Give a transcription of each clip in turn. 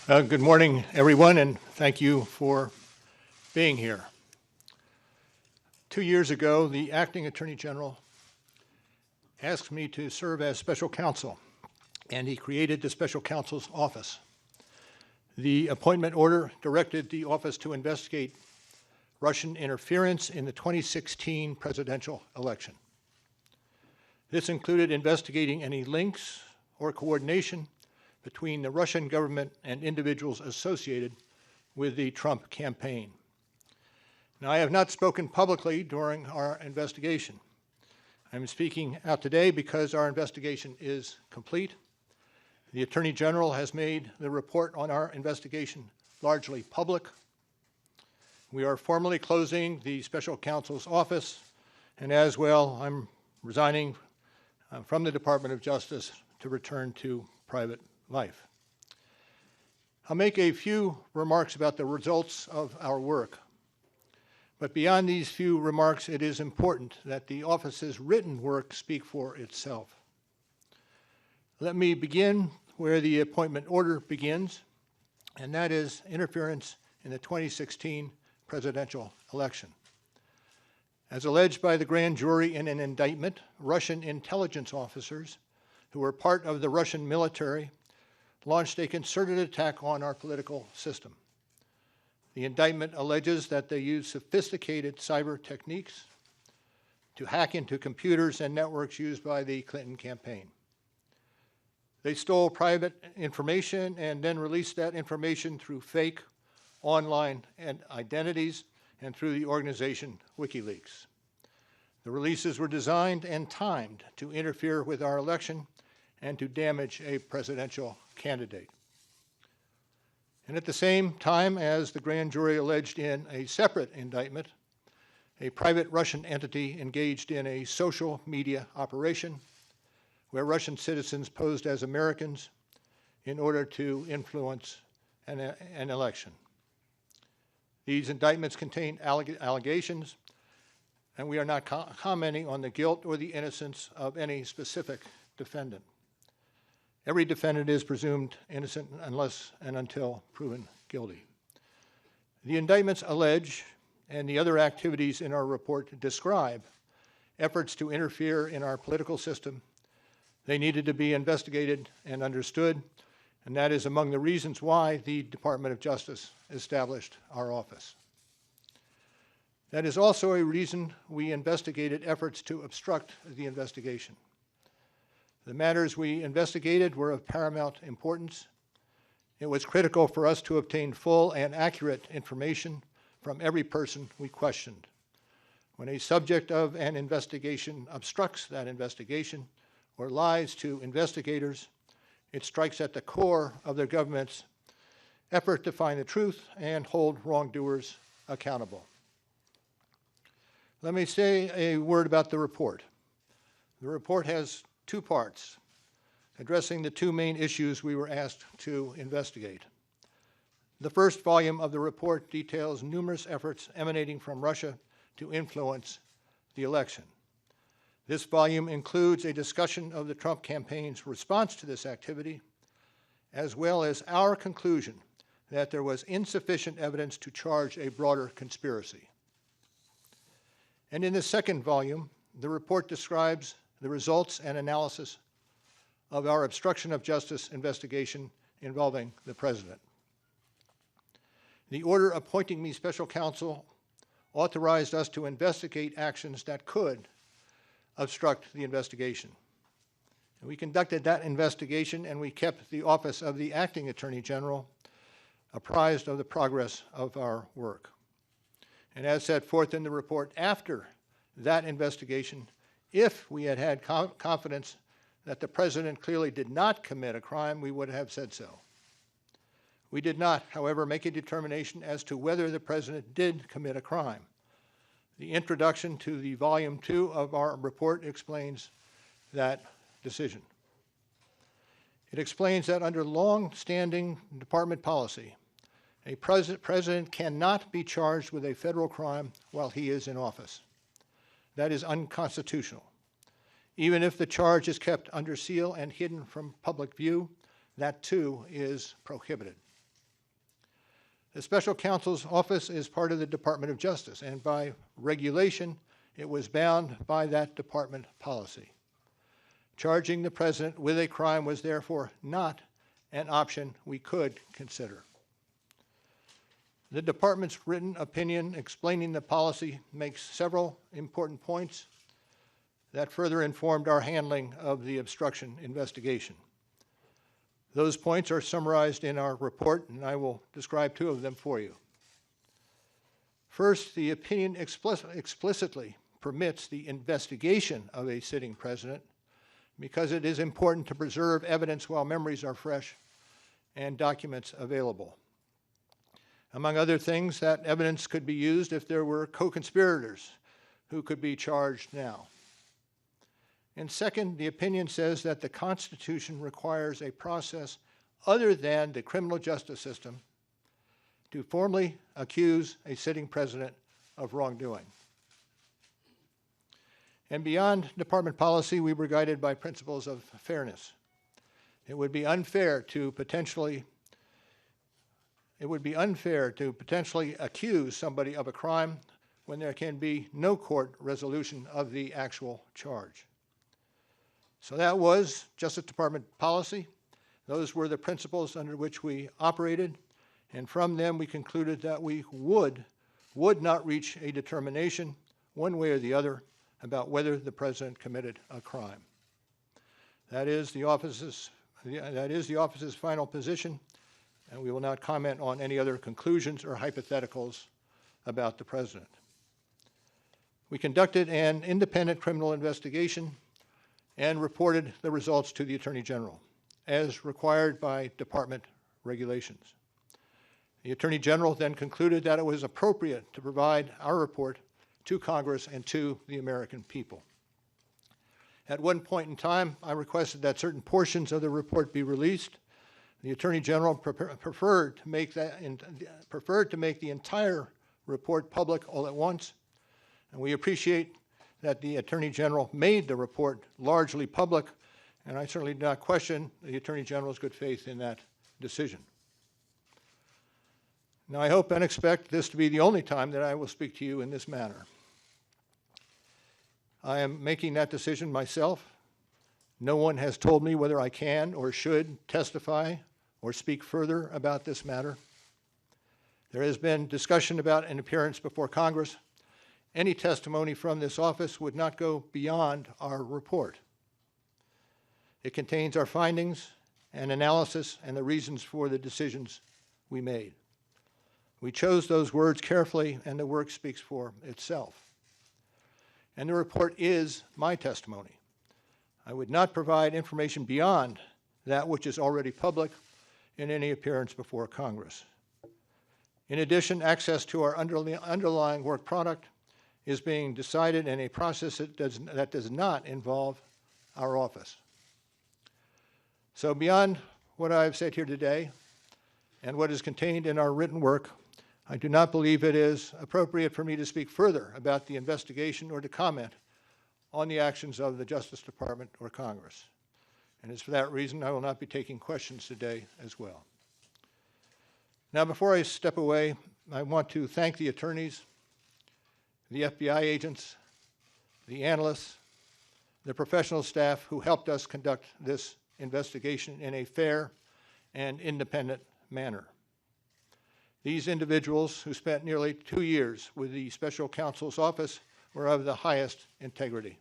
Good morning, everyone, and thank you for being here. 2 years ago, the acting Attorney General asked me to serve as special counsel, and he created the special counsel's office. The appointment order directed the office to investigate Russian interference in the 2016 presidential election. This included investigating any links or coordination between the Russian government and individuals associated with the Trump campaign. Now, I have not spoken publicly during our investigation. I'm speaking out today because our investigation is complete. The Attorney General has made the report on our investigation largely public. We are formally closing the special counsel's office, and as well, I'm resigning from the Department of Justice to return to private life. I'll make a few remarks about the results of our work. But beyond these few remarks, it is important that the office's written work speak for itself. Let me begin where the appointment order begins, and that is interference in the 2016 presidential election. As alleged by the grand jury in an indictment, Russian intelligence officers who were part of the Russian military launched a concerted attack on our political system. The indictment alleges that they used sophisticated cyber techniques to hack into computers and networks used by the Clinton campaign. They stole private information and then released that information through fake online identities and through the organization WikiLeaks. The releases were designed and timed to interfere with our election and to damage a presidential candidate. And at the same time, as the grand jury alleged in a separate indictment, a private Russian entity engaged in a social media operation where Russian citizens posed as Americans in order to influence an election. These indictments contain allegations, and we are not commenting on the guilt or the innocence of any specific defendant. Every defendant is presumed innocent unless and until proven guilty. The indictments allege, and the other activities in our report describe, efforts to interfere in our political system. They needed to be investigated and understood, and that is among the reasons why the Department of Justice established our office. That is also a reason we investigated efforts to obstruct the investigation. The matters we investigated were of paramount importance. It was critical for us to obtain full and accurate information from every person we questioned. When a subject of an investigation obstructs that investigation or lies to investigators, it strikes at the core of their government's effort to find the truth and hold wrongdoers accountable. Let me say a word about the report. The report has 2 parts, addressing the 2 main issues we were asked to investigate. The first volume of the report details numerous efforts emanating from Russia to influence the election. This volume includes a discussion of the Trump campaign's response to this activity, as well as our conclusion that there was insufficient evidence to charge a broader conspiracy. And in the second volume, the report describes the results and analysis of our obstruction of justice investigation involving the president. The order appointing me special counsel authorized us to investigate actions that could obstruct the investigation. And we conducted that investigation, and we kept the office of the acting Attorney General apprised of the progress of our work. And as set forth in the report, after that investigation, if we had had confidence that the president clearly did not commit a crime, we would have said so. We did not, however, make a determination as to whether the president did commit a crime. The introduction to the Volume 2 of our report explains that decision. It explains that under long-standing department policy, a president cannot be charged with a federal crime while he is in office. That is unconstitutional. Even if the charge is kept under seal and hidden from public view, that too is prohibited. The special counsel's office is part of the Department of Justice, and by regulation, it was bound by that department policy. Charging the president with a crime was therefore not an option we could consider. The department's written opinion explaining the policy makes several important points that further informed our handling of the obstruction investigation. Those points are summarized in our report, and I will describe two of them for you. First, the opinion explicitly permits the investigation of a sitting president because it is important to preserve evidence while memories are fresh and documents available. Among other things, that evidence could be used if there were co-conspirators who could be charged now. And second, the opinion says that the Constitution requires a process other than the criminal justice system to formally accuse a sitting president of wrongdoing. And beyond department policy, we were guided by principles of fairness. It would be unfair to potentially accuse somebody of a crime when there can be no court resolution of the actual charge. So that was Justice Department policy. Those were the principles under which we operated, and from them we concluded that we would not reach a determination one way or the other about whether the president committed a crime. That is the office's final position, and we will not comment on any other conclusions or hypotheticals about the president. We conducted an independent criminal investigation and reported the results to the Attorney General, as required by department regulations. The Attorney General then concluded that it was appropriate to provide our report to Congress and to the American people. At one point in time, I requested that certain portions of the report be released. The Attorney General preferred to make the entire report public all at once, and we appreciate that the Attorney General made the report largely public, and I certainly do not question the Attorney General's good faith in that decision. Now, I hope and expect this to be the only time that I will speak to you in this manner. I am making that decision myself. No one has told me whether I can or should testify or speak further about this matter. There has been discussion about an appearance before Congress. Any testimony from this office would not go beyond our report. It contains our findings and analysis and the reasons for the decisions we made. We chose those words carefully, and the work speaks for itself. And the report is my testimony. I would not provide information beyond that which is already public in any appearance before Congress. In addition, access to our underlying work product is being decided in a process that does not involve our office. So beyond what I've said here today and what is contained in our written work, I do not believe it is appropriate for me to speak further about the investigation or to comment on the actions of the Justice Department or Congress. And it's for that reason I will not be taking questions today as well. Now, before I step away, I want to thank the attorneys, the FBI agents, the analysts, the professional staff who helped us conduct this investigation in a fair and independent manner. These individuals, who spent nearly 2 years with the special counsel's office, were of the highest integrity.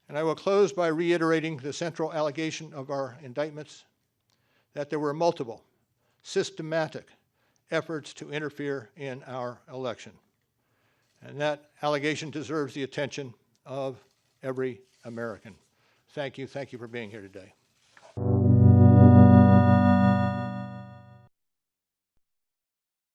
And I will close by reiterating the central allegation of our indictments, that there were multiple, systematic efforts to interfere in our election. And that allegation deserves the attention of every American. Thank you for being here today.